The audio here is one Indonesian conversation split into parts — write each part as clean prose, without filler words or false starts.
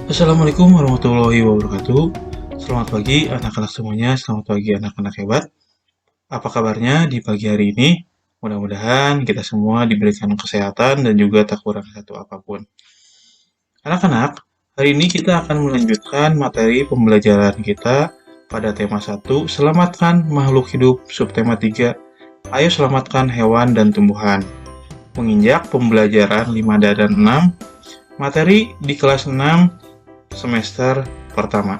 Assalamualaikum warahmatullahi wabarakatuh. Selamat pagi anak-anak semuanya, selamat pagi anak-anak hebat. Apa kabarnya di pagi hari ini? Mudah-mudahan kita semua diberikan kesehatan dan juga tak kurang satu apapun. Anak-anak, hari ini kita akan melanjutkan materi pembelajaran kita pada tema 1, Selamatkan Makhluk Hidup, subtema 3, Ayo Selamatkan Hewan dan Tumbuhan. Menginjak pembelajaran 5 dan 6, materi di kelas 6 semester pertama.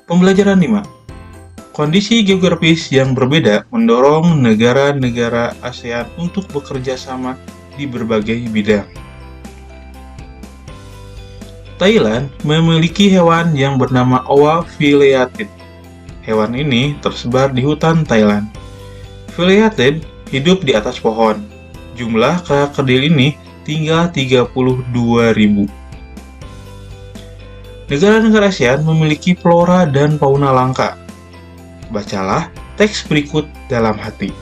Pembelajaran 5. Kondisi geografis yang berbeda mendorong negara-negara ASEAN untuk bekerja sama di berbagai bidang. Thailand memiliki hewan yang bernama owa filiated. Hewan ini tersebar di hutan Thailand. Filiated hidup di atas pohon. Jumlah krokodil ini tinggal 32.000. Negara-negara ASEAN memiliki flora dan fauna langka. Bacalah teks berikut dalam hati.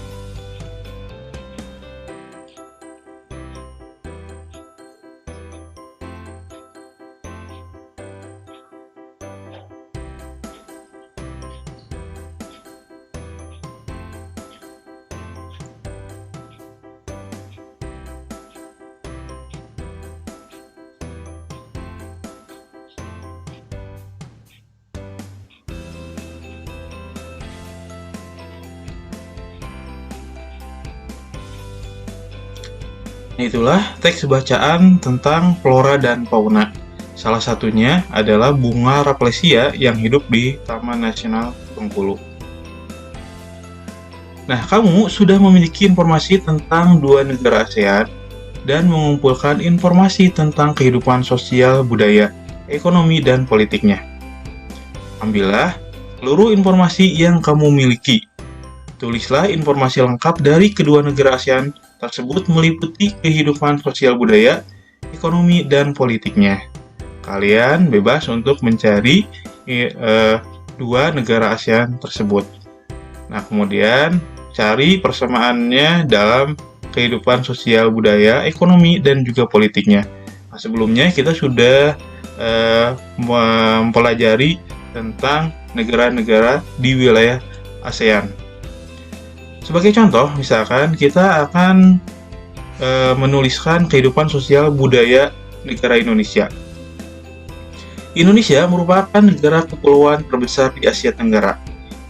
Itulah teks bacaan tentang flora dan fauna. Salah satunya adalah bunga Raplesia yang hidup di Taman Nasional Bengkulu. Nah, kamu sudah memiliki informasi tentang dua negara ASEAN dan mengumpulkan informasi tentang kehidupan sosial, budaya, ekonomi, dan politiknya. Ambillah seluruh informasi yang kamu miliki. Tulislah informasi lengkap dari kedua negara ASEAN tersebut meliputi kehidupan sosial budaya, ekonomi, dan politiknya. Kalian bebas untuk mencari dua negara ASEAN tersebut. Nah, kemudian cari persamaannya dalam kehidupan sosial budaya, ekonomi, dan juga politiknya. Nah, sebelumnya kita sudah mempelajari tentang negara-negara di wilayah ASEAN. Sebagai contoh, misalkan kita akan menuliskan kehidupan sosial budaya negara Indonesia. Indonesia merupakan negara kepulauan terbesar di Asia Tenggara.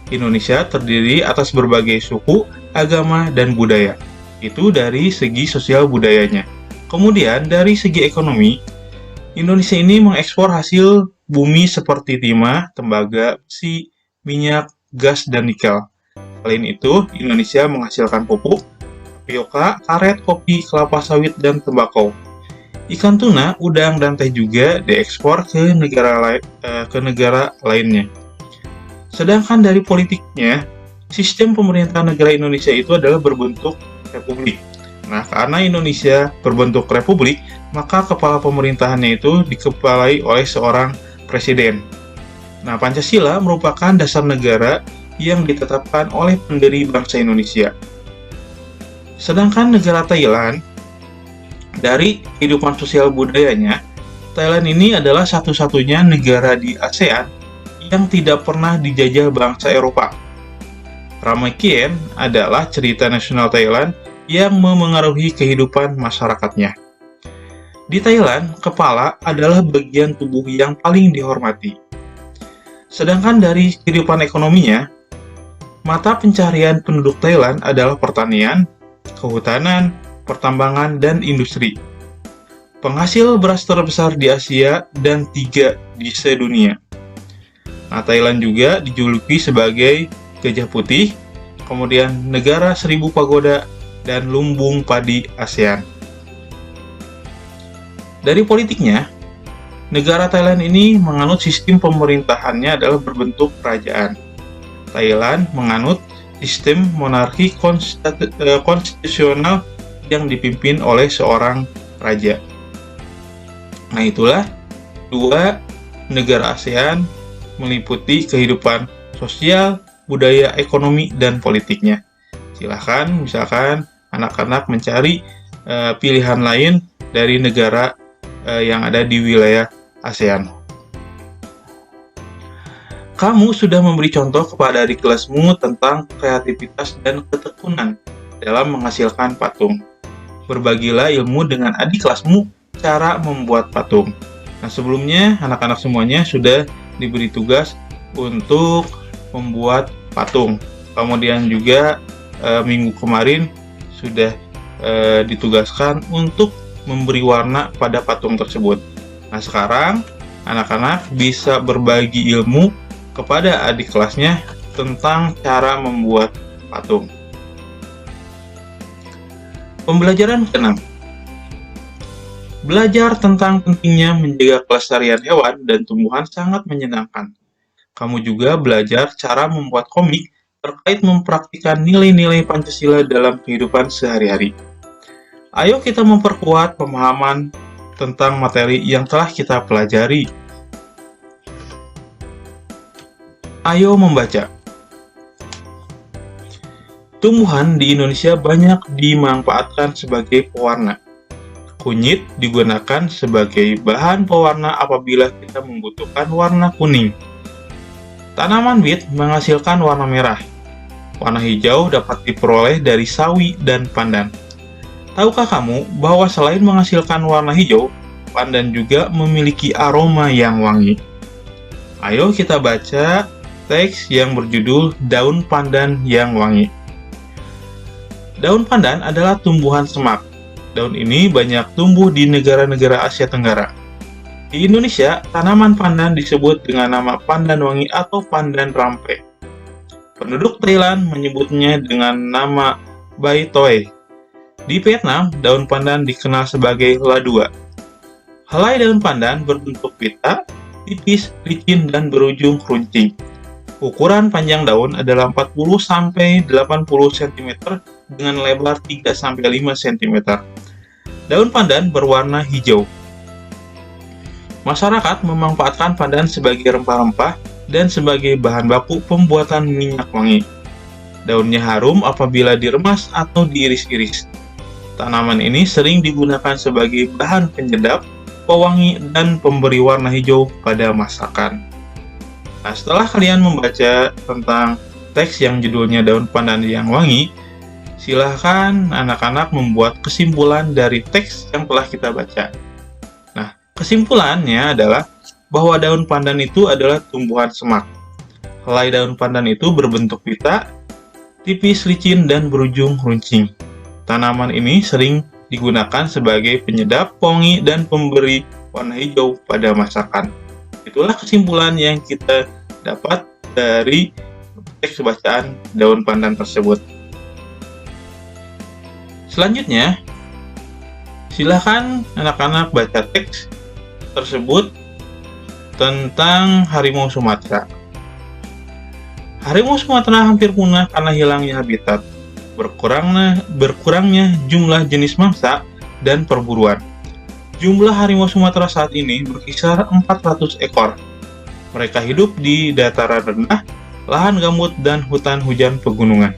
Indonesia terdiri atas berbagai suku, agama, dan budaya. Itu dari segi sosial budayanya. Kemudian dari segi ekonomi, Indonesia ini mengekspor hasil bumi seperti timah, tembaga, besi, minyak, gas, dan nikel. Selain itu, Indonesia menghasilkan pupuk, tapioka, karet, kopi, kelapa sawit, dan tembakau. Ikan tuna, udang, dan teh juga diekspor ke negara lainnya. Sedangkan dari politiknya, sistem pemerintahan negara Indonesia itu adalah berbentuk republik. Nah, karena Indonesia berbentuk republik, maka kepala pemerintahannya itu dikepalai oleh seorang presiden. Nah, Pancasila merupakan dasar negara yang ditetapkan oleh pendiri bangsa Indonesia. Sedangkan negara Thailand, dari kehidupan sosial budayanya, Thailand ini adalah satu-satunya negara di ASEAN yang tidak pernah dijajah bangsa Eropa. Ramakien adalah cerita nasional Thailand yang memengaruhi kehidupan masyarakatnya. Di Thailand, kepala adalah bagian tubuh yang paling dihormati. Sedangkan dari kehidupan ekonominya, mata pencaharian penduduk Thailand adalah pertanian, kehutanan, pertambangan, dan industri. Penghasil beras terbesar di Asia dan 3 di sedunia. Nah, Thailand juga dijuluki sebagai gajah putih, kemudian negara 1000 pagoda, dan lumbung padi ASEAN. Dari politiknya, negara Thailand ini menganut sistem pemerintahannya adalah berbentuk kerajaan. Thailand menganut sistem monarki konstitusional yang dipimpin oleh seorang raja. Nah, itulah dua negara ASEAN meliputi kehidupan sosial, budaya, ekonomi, dan politiknya. Silahkan, misalkan anak-anak mencari pilihan lain dari negara yang ada di wilayah ASEAN. Kamu sudah memberi contoh kepada adik kelasmu tentang kreativitas dan ketekunan dalam menghasilkan patung. Berbagilah ilmu dengan adik kelasmu cara membuat patung. Nah, sebelumnya anak-anak semuanya sudah diberi tugas untuk membuat patung. Kemudian juga minggu kemarin sudah ditugaskan untuk memberi warna pada patung tersebut. Nah, sekarang anak-anak bisa berbagi ilmu kepada adik kelasnya tentang cara membuat patung. Pembelajaran ke-6. Belajar tentang pentingnya menjaga kelestarian hewan dan tumbuhan sangat menyenangkan. Kamu juga belajar cara membuat komik terkait mempraktikkan nilai-nilai Pancasila dalam kehidupan sehari-hari. Ayo kita memperkuat pemahaman tentang materi yang telah kita pelajari. Ayo membaca. Tumbuhan di Indonesia banyak dimanfaatkan sebagai pewarna. Kunyit digunakan sebagai bahan pewarna apabila kita membutuhkan warna kuning. Tanaman bit menghasilkan warna merah. Warna hijau dapat diperoleh dari sawi dan pandan. Tahukah kamu bahwa selain menghasilkan warna hijau, pandan juga memiliki aroma yang wangi? Ayo kita baca teks yang berjudul Daun Pandan yang Wangi. Daun pandan adalah tumbuhan semak. Daun ini banyak tumbuh di negara-negara Asia Tenggara. Di Indonesia, tanaman pandan disebut dengan nama pandan wangi atau pandan rampe. Penduduk Thailand menyebutnya dengan nama Bai Toi. Di Vietnam, daun pandan dikenal sebagai ladua. Helai daun pandan berbentuk pita, tipis, licin, dan berujung runcing. Ukuran panjang daun adalah 40-80 cm dengan lebar 3-5 cm. Daun pandan berwarna hijau. Masyarakat memanfaatkan pandan sebagai rempah-rempah dan sebagai bahan baku pembuatan minyak wangi. Daunnya harum apabila diremas atau diiris-iris. Tanaman ini sering digunakan sebagai bahan penyedap, pewangi, dan pemberi warna hijau pada masakan. Nah, setelah kalian membaca tentang teks yang judulnya Daun Pandan yang Wangi, silahkan anak-anak membuat kesimpulan dari teks yang telah kita baca. Nah, kesimpulannya adalah bahwa daun pandan itu adalah tumbuhan semak. Helai daun pandan itu berbentuk pita, tipis, licin, dan berujung runcing. Tanaman ini sering digunakan sebagai penyedap, pewangi, dan pemberi warna hijau pada masakan. Itulah kesimpulan yang kita dapat dari teks bacaan daun pandan tersebut. Selanjutnya, silakan anak-anak baca teks tersebut tentang harimau Sumatera. Harimau Sumatera hampir punah karena hilangnya habitat, berkurangnya jumlah jenis mangsa, dan perburuan. Jumlah harimau Sumatera saat ini berkisar 400 ekor. Mereka hidup di dataran rendah, lahan gambut, dan hutan hujan pegunungan.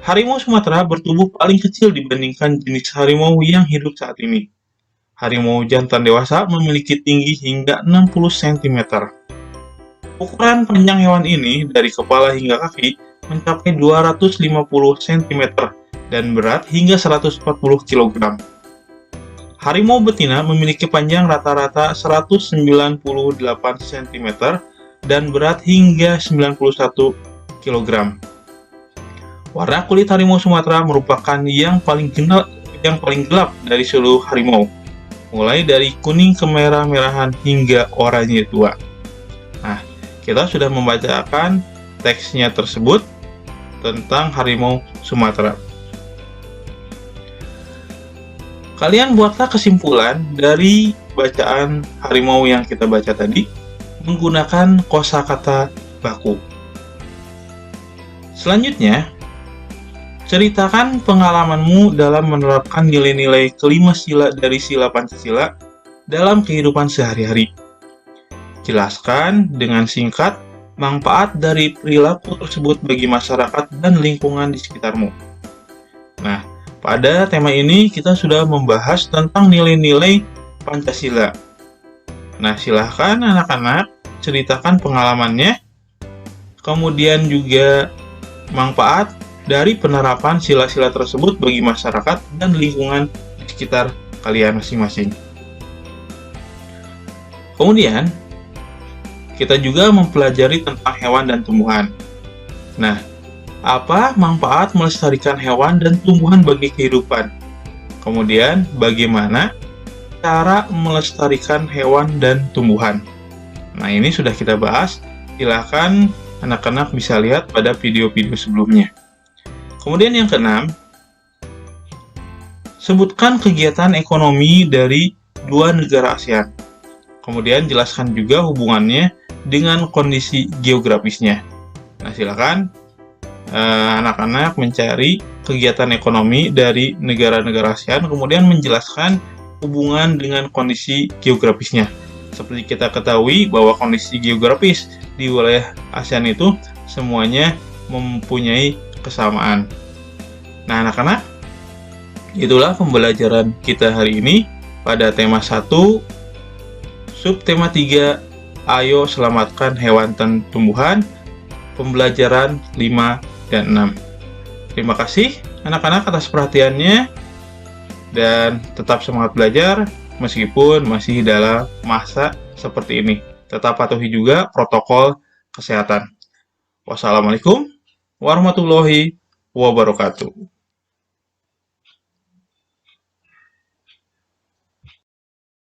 Harimau Sumatera bertubuh paling kecil dibandingkan jenis harimau yang hidup saat ini. Harimau jantan dewasa memiliki tinggi hingga 60 cm. Ukuran panjang hewan ini dari kepala hingga kaki mencapai 250 cm dan berat hingga 140 kg. Harimau betina memiliki panjang rata-rata 198 cm dan berat hingga 91 kg. Warna kulit harimau Sumatera merupakan yang paling gelap dari seluruh harimau, mulai dari kuning kemerah-merahan hingga oranye tua. Nah, kita sudah membacakan teksnya tersebut tentang harimau Sumatera. Kalian buatlah kesimpulan dari bacaan harimau yang kita baca tadi menggunakan kosakata baku. Selanjutnya, ceritakan pengalamanmu dalam menerapkan nilai-nilai kelima sila dari sila Pancasila dalam kehidupan sehari-hari. Jelaskan dengan singkat manfaat dari perilaku tersebut bagi masyarakat dan lingkungan di sekitarmu. Nah, pada tema ini kita sudah membahas tentang nilai-nilai Pancasila. Nah, silahkan anak-anak ceritakan pengalamannya, kemudian juga manfaat dari penerapan sila-sila tersebut bagi masyarakat dan lingkungan di sekitar kalian masing-masing. Kemudian, kita juga mempelajari tentang hewan dan tumbuhan. Nah, apa manfaat melestarikan hewan dan tumbuhan bagi kehidupan? Kemudian, bagaimana cara melestarikan hewan dan tumbuhan? Nah, ini sudah kita bahas. Silahkan anak-anak bisa lihat pada video-video sebelumnya. Kemudian yang keenam, sebutkan kegiatan ekonomi dari dua negara ASEAN. Kemudian jelaskan juga hubungannya dengan kondisi geografisnya. Nah, silakan anak-anak mencari kegiatan ekonomi dari negara-negara ASEAN, kemudian menjelaskan hubungan dengan kondisi geografisnya. Seperti kita ketahui bahwa kondisi geografis di wilayah ASEAN itu semuanya mempunyai kesamaan. Nah, anak-anak, itulah pembelajaran kita hari ini pada tema 1, subtema 3, ayo selamatkan hewan dan tumbuhan, pembelajaran 5 dan 6. Terima kasih anak-anak atas perhatiannya, dan tetap semangat belajar meskipun masih dalam masa seperti ini. Tetap patuhi juga protokol kesehatan. Wassalamualaikum warahmatullahi wabarakatuh.